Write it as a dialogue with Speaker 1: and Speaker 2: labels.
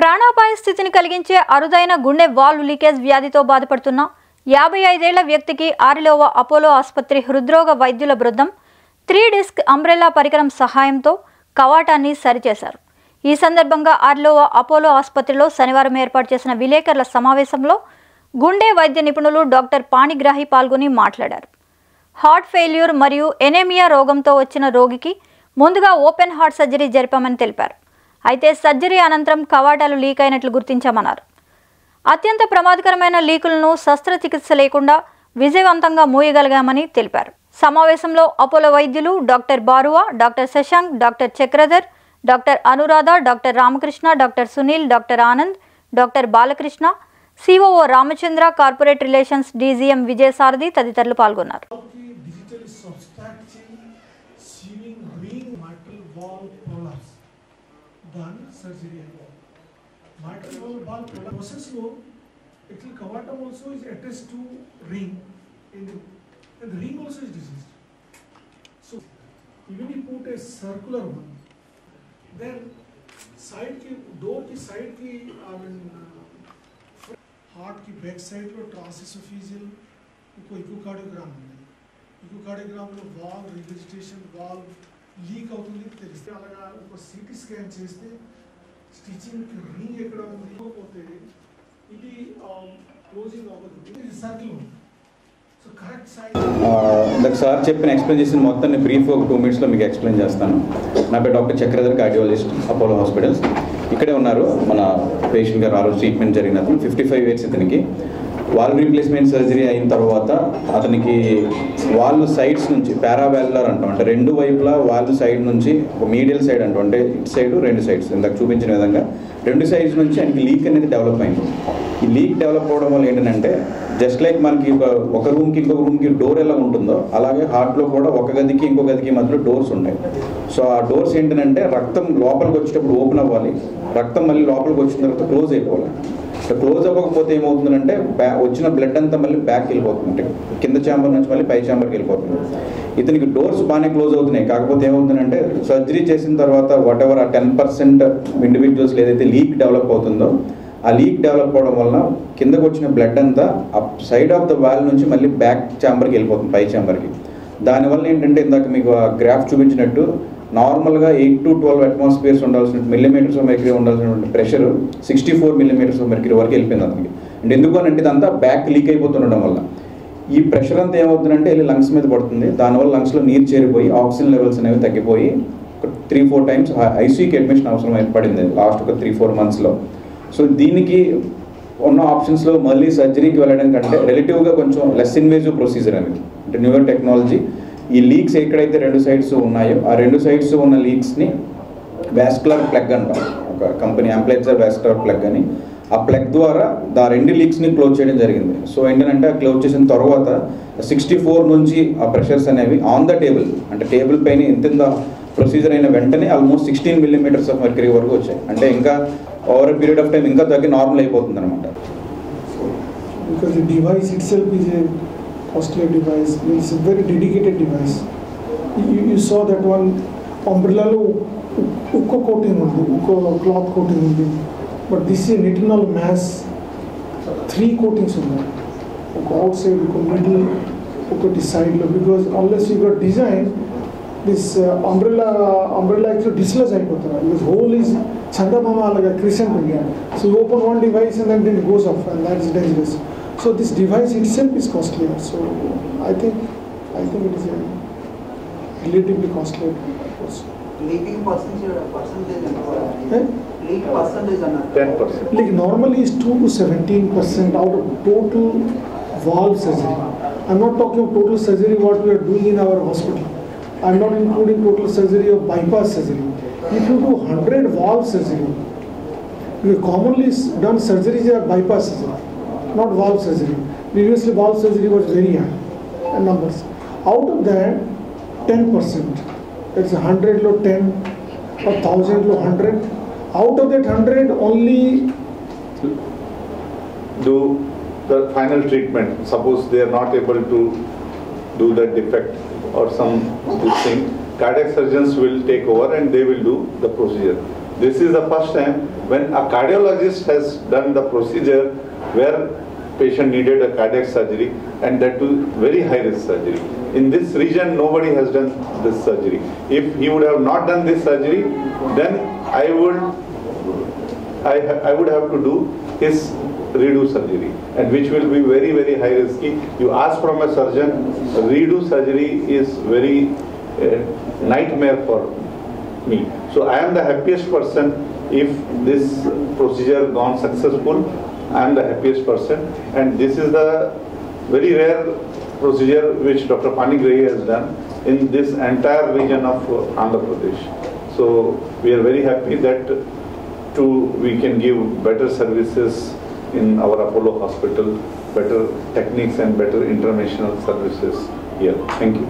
Speaker 1: ప్రాణాపాయ స్థితిని కలిగించే అరుదైన గుండె వాల్వ్ లీకేజ్ వ్యాధితో బాధపడుతున్న 55 ఏళ్ల వ్యక్తికి ఆరిలోవ అపోలో ఆసుపత్రి హృద్రోగ వైద్యుల బృందం 3 డిస్క్ అంబ్రెల్లా పరికరం సహాయంతో కవాటాన్ని సరిచేశారు. ఈ సందర్భంగా ఆరిలోవ అపోలో ఆసుపత్రిలో శనివారం ఏర్పాటు చేసిన విలేకరుల సమావేశంలో గుండె వైద్య నిపుణులు డాక్టర్ పాణిగ్రాహి పాల్గొని మాట్లాడారు. హార్ట్ ఫెయిల్యూర్ మరియు ఎనేమియా రోగంతో వచ్చిన రోగికి ముందుగా ఓపెన్ హార్ట్ సర్జరీ జరిపామని తెలిపారు. అయితే సర్జరీ అనంతరం కవాటాలు లీక్ అయినట్లు గుర్తించామన్నారు. అత్యంత ప్రమాదకరమైన లీకులను శస్త్రచికిత్స లేకుండా విజయవంతంగా మూయగలిగామని తెలిపారు. సమావేశంలో అపోలో వైద్యులు doctor Barua, doctor Shashank, doctor Chakradhar, doctor Anuradha, doctor Ramakrishna, doctor Sunil, doctor Anand, doctor Balakrishna, COO Ramachandra, corporate relations DGM Vijayasarathi తదితరులు పాల్గొన్నారు.
Speaker 2: Surgery mitral valve process lo actually cavatum also is attached to ring and the ring also is diseased. So even you put a circular one, then side ki door ki side ki heart ki back side lo transesophageal echocardiogram undi. Echocardiogram lo valve regurgitation valve leak అవుతుంది తెలిస్తే అలాగా ఒక CT scan చేస్తే stitching ring ఎక్కడ ఉంది పోతే ఇది closing అవ్వదు, ఇది సర్కిల్ ఉంది. సో కరెక్ట్ సైడ్
Speaker 3: సార్ చెప్పిన ఎక్స్ప్లెయిన్ చేసిన మొత్తాన్ని బ్రీఫ్ ఒక 2 minutes మీకు ఎక్స్ప్లెయిన్ చేస్తాను. నా పేరు doctor Chakradhar, cardiologist, Apollo hospitals. ఇక్కడే ఉన్నారు మన పేషెంట్ గారు. ఆ రోజు ట్రీట్మెంట్ జరిగిన అతను 55 years. ఇతనికి వాల్వ్ రీప్లేస్మెంట్ సర్జరీ అయిన తర్వాత అతనికి వాల్వ్ సైడ్స్ నుంచి పారావాల్యులర్ అంటాం, అంటే 2 వైపులా వాల్వ్ సైడ్ నుంచి మీడియల్ సైడ్ అంటాం, అంటే ఇటు సైడ్ 2 sides ఇందాక చూపించిన విధంగా 2 sides నుంచి ఆయనకి లీక్ అనేది డెవలప్ అయింది. ఈ లీక్ డెవలప్ అవ్వడం వల్ల ఏంటంటే జస్ట్ లైక్ మనకి ఒక రూమ్కి ఇంకొక రూమ్కి డోర్ ఎలా ఉంటుందో అలాగే హార్ట్లో కూడా ఒక గదికి ఇంకో గదికి మధ్యలో డోర్స్ ఉంటాయి. సో ఆ డోర్స్ ఏంటంటే రక్తం లోపలికి వచ్చేటప్పుడు ఓపెన్ అవ్వాలి, రక్తం మళ్ళీ లోపలికి వచ్చిన తర్వాత క్లోజ్ అయిపోవాలి. క్లోజ్ అవ్వకపోతే ఏమవుతుందంటే వచ్చిన బ్లడ్ అంతా మళ్ళీ బ్యాక్ వెళ్ళిపోతుంది, కింద ఛాంబర్ నుంచి మళ్ళీ పై ఛాంబర్కి వెళ్ళిపోతుంది. ఇతనికి డోర్స్ బాగానే క్లోజ్ అవుతున్నాయి. కాకపోతే ఏమవుతుందంటే సర్జరీ చేసిన తర్వాత వాట్ ఎవర్ ఆ 10% ఇండివిజువల్స్ ఏదైతే లీక్ డెవలప్ అవుతుందో ఆ లీక్ డెవలప్ అవడం వల్ల కిందకు వచ్చిన బ్లడ్ అంతా సైడ్ ఆఫ్ ద వాల్ నుంచి మళ్ళీ బ్యాక్ ఛాంబర్కి వెళ్ళిపోతుంది, పై ఛాంబర్కి. దానివల్ల ఏంటంటే ఇందాక మీకు ఆ గ్రాఫ్ చూపించినట్టు నార్మల్గా 8 to 12 atmospheres ఉండాల్సిన మిల్లీమీటర్స్ ఆఫ్ మెర్క్యూరీ ఉండాల్సినటువంటి ప్రెషర్ 64 millimeters ఆఫ్ మెర్క్యూరీ వరకు వెళ్ళిపోయింది అతనికి. అంటే ఎందుకు అని అంటే ఇదంతా బ్యాక్ లీక్ అయిపోతుండడం వల్ల ఈ ప్రెషర్ అంతా ఏమవుతుందంటే వెళ్ళి లంగ్స్ మీద పడుతుంది. దానివల్ల లంగ్స్లో నీరు చేరిపోయి ఆక్సిజన్ లెవెల్స్ అనేవి తగ్గిపోయి 3-4 times ఐసీయూకి అడ్మిషన్ అవసరం పడింది లాస్ట్ ఒక 3-4 monthsలో. సో దీనికి ఉన్న ఆప్షన్స్లో మళ్ళీ సర్జరీకి వెళ్ళడం కంటే రిలేటివ్గా కొంచెం లెస్ ఇన్వేజివ్ ప్రొసీజర్ అనేది, అంటే న్యూయర్ టెక్నాలజీ. ఈ లీక్స్ ఎక్కడైతే 2 sides ఉన్నాయో ఆ 2 sides ఉన్న లీక్స్ని వాస్కులర్ ప్లగ్ అంటాం, ఒక కంపెనీ అంప్లైజర్ వాస్కులర్ ప్లగ్ అని. ఆ ప్లగ్ ద్వారా ఆ 2 leaksని క్లోజ్ చేయడం జరిగింది. సో ఏంటంటే క్లోజ్ చేసిన తర్వాత 64 నుంచి ఆ ప్రెషర్స్ అనేవి ఆన్ ద టేబుల్, అంటే టేబుల్ పైన ఇంత ప్రొసీజర్ అయిన వెంటనే ఆల్మోస్ట్ 16 millimeters ఆఫ్ మెర్క్యూరీ వరకు వచ్చాయి. అంటే ఇంకా ఓవర్ పీరియడ్ ఆఫ్ టైం ఇంకా తగ్గి నార్మల్ అయిపోతుంది అనమాట.
Speaker 2: Because the device itself is a costly device, it's a very dedicated device. You saw that one umbrella lo ukko coating undi, ukko cloth coating undi, but this is nitinol mass 3 coatings undi, oka outside, oka middle, oka side lo. Because unless you got design this umbrella actually dislodge అయిపోతుంది. This hole is chandamama alaga crescent undi, so you open one device and then it goes off, and that's dangerous. So this device itself is costly. So I think it is a relatively costly.
Speaker 4: Leaking percentage leak percentage
Speaker 2: 10%. Like normally is 2 to 17% out of total valve surgery. I'm not talking of total surgery what we are doing in our hospital. I'm not including total surgery of bypass surgery. If you do 100 valve surgery, the commonly done surgeries are bypass surgery, not valve surgery. Previously valve surgery was very high numbers. Out of that 10%, that's 100 lo 10 or 1000 lo 100. Out of that 100 only
Speaker 5: do the final treatment. Suppose they are not able to do that defect or some this thing, cardiac surgeons will take over and they will do the procedure. This is the first time when a cardiologist has done the procedure where patient needed a cardiac surgery, and that too very high risk surgery. In this region, nobody has done this surgery. If he would have not done this surgery, then I would have to do his redo surgery, and which will be very, very high risky. You ask from a surgeon, redo surgery is very nightmare for me. So I am the happiest person if this procedure gone successful. I am the happiest person, and this is the very rare procedure which Dr. Panigrahi has done in this entire region of Andhra Pradesh. So we are very happy that we can give better services in our Apollo hospital, better techniques and better international services here. Thank you.